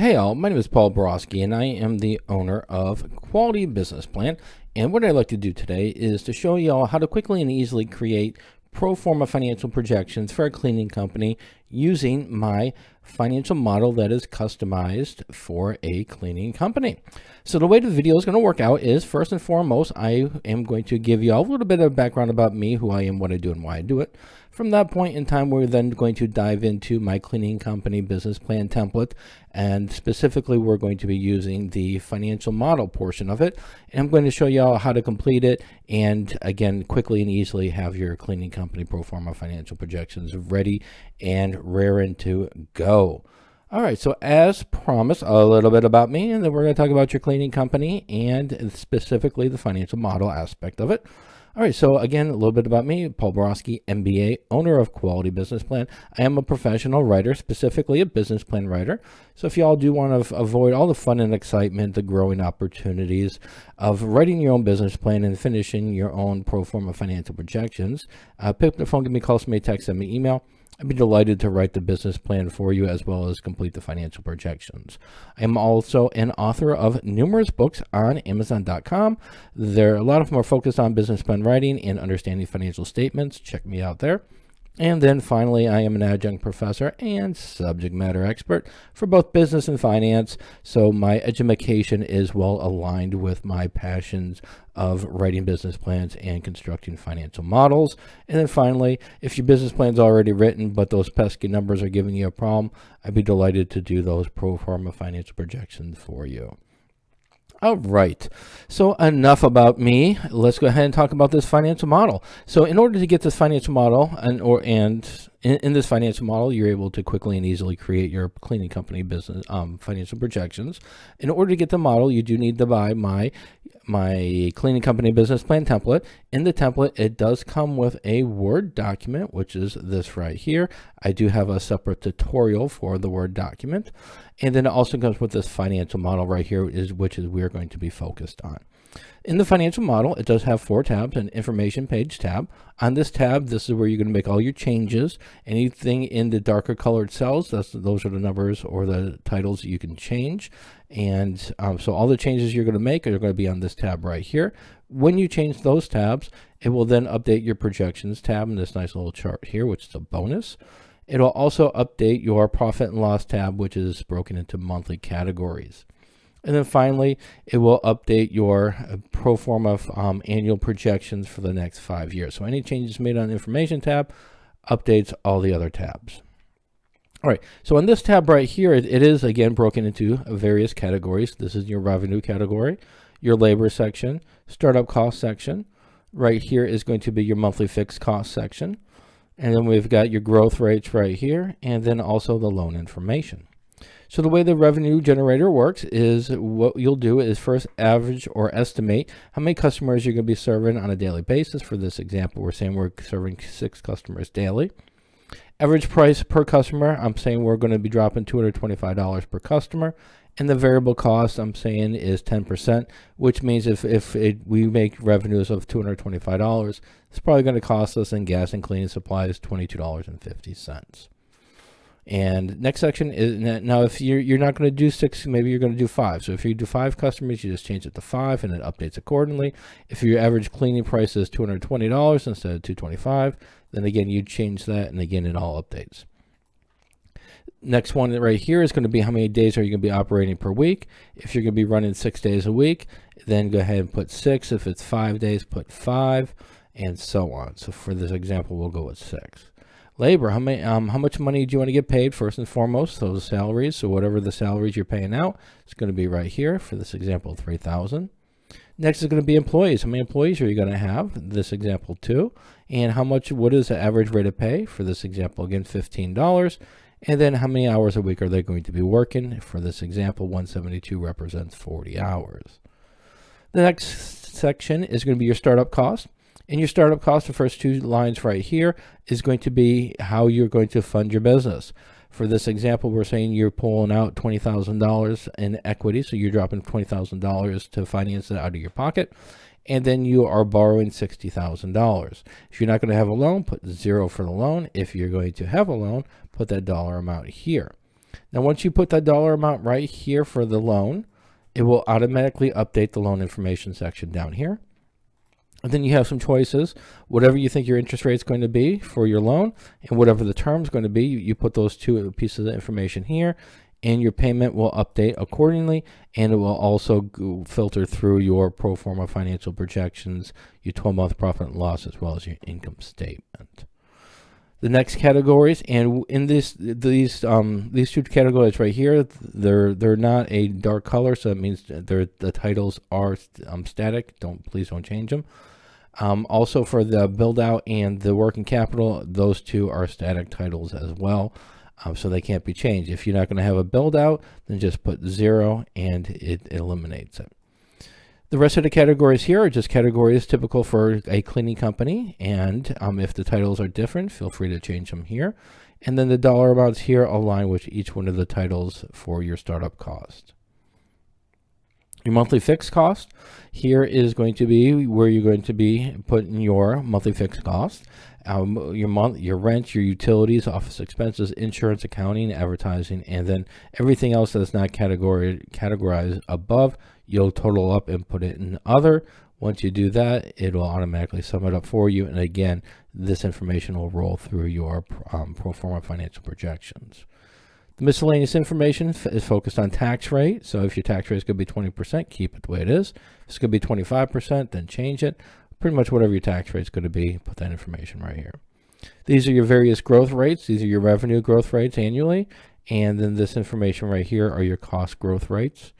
Hey all, my name is Paul Borosky and I am the owner of Quality Business Plan. And what I'd like to do today is to show you all how to quickly and easily create pro forma financial projections for a cleaning company using my financial model that is customized for a cleaning company. So the way the video is going to work out is, first and foremost, I am going to give you all a little bit of background about me, who I am, what I do, and why I do it. From that point in time, we're then going to dive into my cleaning company business plan template, and specifically we're going to be using the financial model portion of it, and I'm going to show you all how to complete it and again quickly and easily have your cleaning company pro forma financial projections ready and raring to go. All right, so as promised, a little bit about me, and then we're going to talk about your cleaning company and specifically the financial model aspect of it. All right, so again, a little bit about me, Paul Borosky, MBA, owner of Quality Business Plan. I am a professional writer, specifically a business plan writer. So if y'all do want to avoid all the fun and excitement, the growing opportunities of writing your own business plan and finishing your own pro forma financial projections, pick up the phone, give me a call, send me a text, send me an email. I'd be delighted to write the business plan for you as well as complete the financial projections. I am also an author of numerous books on Amazon.com. A lot of them are focused on business plan writing and understanding financial statements. Check me out there. And then finally, I am an adjunct professor and subject matter expert for both business and finance. So my education is well aligned with my passions of writing business plans and constructing financial models. And then finally, if your business plan's already written, but those pesky numbers are giving you a problem, I'd be delighted to do those pro forma financial projections for you. All right, so enough about me. Let's go ahead and talk about this financial model. So in order to get this financial model, in this financial model, you're able to quickly and easily create your cleaning company business financial projections. In order to get the model, you do need to buy my cleaning company business plan template. In the template, it does come with a Word document, which is this right here. I do have a separate tutorial for the Word document. And then it also comes with this financial model right here, which we're going to be focused on. In the financial model, it does have 4 tabs: an information page tab. On this tab, this is where you're going to make all your changes. Anything in the darker colored cells, those are the numbers or the titles that you can change. And so all the changes you're going to make are going to be on this tab right here. When you change those tabs, it will then update your projections tab in this nice little chart here, which is a bonus. It'll also update your profit and loss tab, which is broken into monthly categories. And then finally, it will update your pro forma annual projections for the next 5 years. So any changes made on the information tab updates all the other tabs. All right, so on this tab right here, it is again broken into various categories. This is your revenue category, your labor section, startup cost section. Right here is going to be your monthly fixed cost section. And then we've got your growth rates right here, and then also the loan information. So the way the revenue generator works is what you'll do is first average or estimate how many customers you're going to be serving on a daily basis. For this example, we're saying we're serving 6 customers daily. Average price per customer, I'm saying we're going to be dropping $225 per customer. And the variable cost, I'm saying, is 10%, which means if we make revenues of $225, it's probably going to cost us in gas and cleaning supplies $22.50. And next section is, now if you're not going to do 6, maybe you're going to do 5. So if you do 5 customers, you just change it to 5 and it updates accordingly. If your average cleaning price is $220 instead of $225, then again, you change that and again, it all updates. Next one right here is going to be how many days are you going to be operating per week. If you're going to be running 6 days a week, then go ahead and put 6. If it's 5 days, put 5, and so on. So for this example, we'll go with 6. Labor, how much money do you want to get paid? First and foremost, those salaries. So whatever the salaries you're paying out, it's going to be right here. For this example, 3,000. Next is going to be employees. How many employees are you going to have? This example, 2. And what is the average rate of pay? For this example, again, $15. And then how many hours a week are they going to be working? For this example, 172 represents 40 hours. The next section is going to be your startup cost. And your startup cost, the first 2 lines right here, is going to be how you're going to fund your business. For this example, we're saying you're pulling out $20,000 in equity, so you're dropping $20,000 to finance it out of your pocket. And then you are borrowing $60,000. If you're not going to have a loan, put 0 for the loan. If you're going to have a loan, put that dollar amount here. Now, once you put that dollar amount right here for the loan, it will automatically update the loan information section down here. And then you have some choices, whatever you think your interest rate is going to be for your loan and whatever the term is going to be, you put those two pieces of information here, and your payment will update accordingly, and it will also filter through your pro forma financial projections, your 12-month profit and loss, as well as your income statement. The next categories, and in these two categories right here, they're not a dark color, so that means the titles are static. Please don't change them. Also for the build out and the working capital, those two are static titles as well, so they can't be changed. If you're not going to have a build out, then just put 0 and it eliminates it. The rest of the categories here are just categories typical for a cleaning company, and if the titles are different, feel free to change them here. And then the dollar amounts here align with each one of the titles for your startup cost. Your monthly fixed cost here is going to be where you're going to be putting your monthly fixed cost, your rent, your utilities, office expenses, insurance, accounting, advertising, and then everything else that is not categorized above, you'll total up and put it in other. Once you do that, it will automatically sum it up for you. And again, this information will roll through your pro forma financial projections. The miscellaneous information is focused on tax rate. So if your tax rate is going to be 20%, keep it the way it is. If it's going to be 25%, then change it. Pretty much whatever your tax rate is going to be, put that information right here. These are your various growth rates. These are your revenue growth rates annually. And then this information right here are your cost growth rates.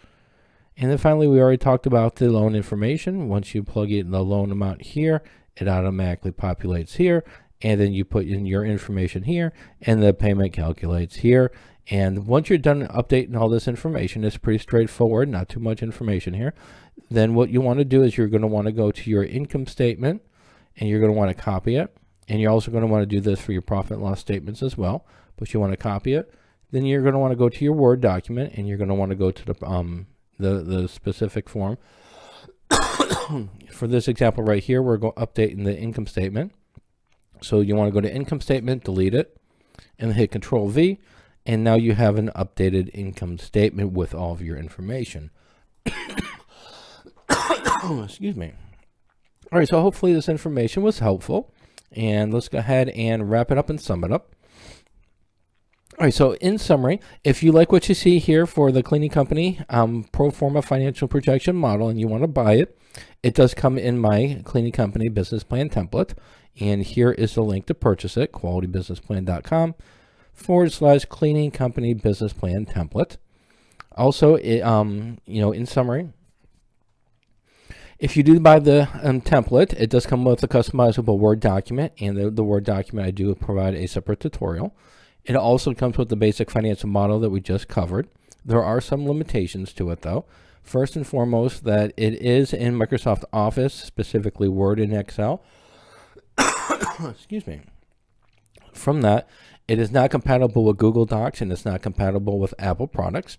And then finally, we already talked about the loan information. Once you plug in the loan amount here, it automatically populates here. And then you put in your information here, and the payment calculates here. And once you're done updating all this information, it's pretty straightforward, not too much information here. Then what you want to do is you're going to want to go to your income statement, and you're going to want to copy it. And you're also going to want to do this for your profit and loss statements as well, but you want to copy it. Then you're going to want to go to your Word document, and you're going to want to go to the specific form. For this example right here, we're updating the income statement. So you want to go to income statement, delete it, and hit Control V, and now you have an updated income statement with all of your information. Excuse me. All right, so hopefully this information was helpful, and let's go ahead and wrap it up and sum it up. All right, so in summary, if you like what you see here for the cleaning company pro forma financial projection model and you want to buy it, it does come in my cleaning company business plan template. And here is the link to purchase it, qualitybusinessplan.com/cleaning company business plan template. Also, in summary, if you do buy the template, it does come with a customizable Word document, and the Word document I do provide a separate tutorial. It also comes with the basic financial model that we just covered. There are some limitations to it, though. First and foremost, that it is in Microsoft Office, specifically Word and Excel. Excuse me. From that, it is not compatible with Google Docs, and it's not compatible with Apple products.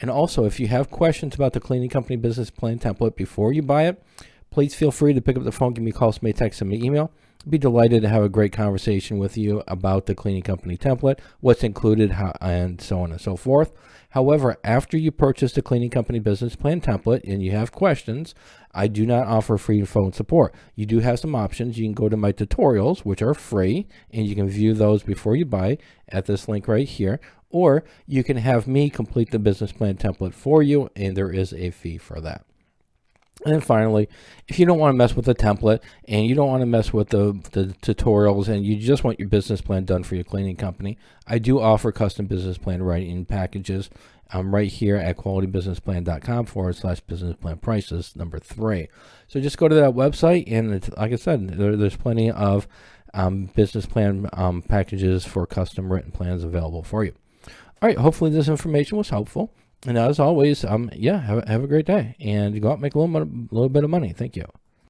And also, if you have questions about the cleaning company business plan template before you buy it, please feel free to pick up the phone, give me a call, send me a text, send me an email. I'd be delighted to have a great conversation with you about the cleaning company template, what's included, how, and so on and so forth. However, after you purchase the cleaning company business plan template and you have questions, I do not offer free phone support. You do have some options. You can go to my tutorials, which are free, and you can view those before you buy at this link right here. Or you can have me complete the business plan template for you, and there is a fee for that. And then finally, if you don't want to mess with the template and you don't want to mess with the tutorials and you just want your business plan done for your cleaning company, I do offer custom business plan writing packages right here at qualitybusinessplan.com/business plan prices #3. So just go to that website, and it's, like I said, there's plenty of business plan packages for custom written plans available for you. All right, hopefully this information was helpful. And as always, have a great day, and go out and make a little bit of money. Thank you.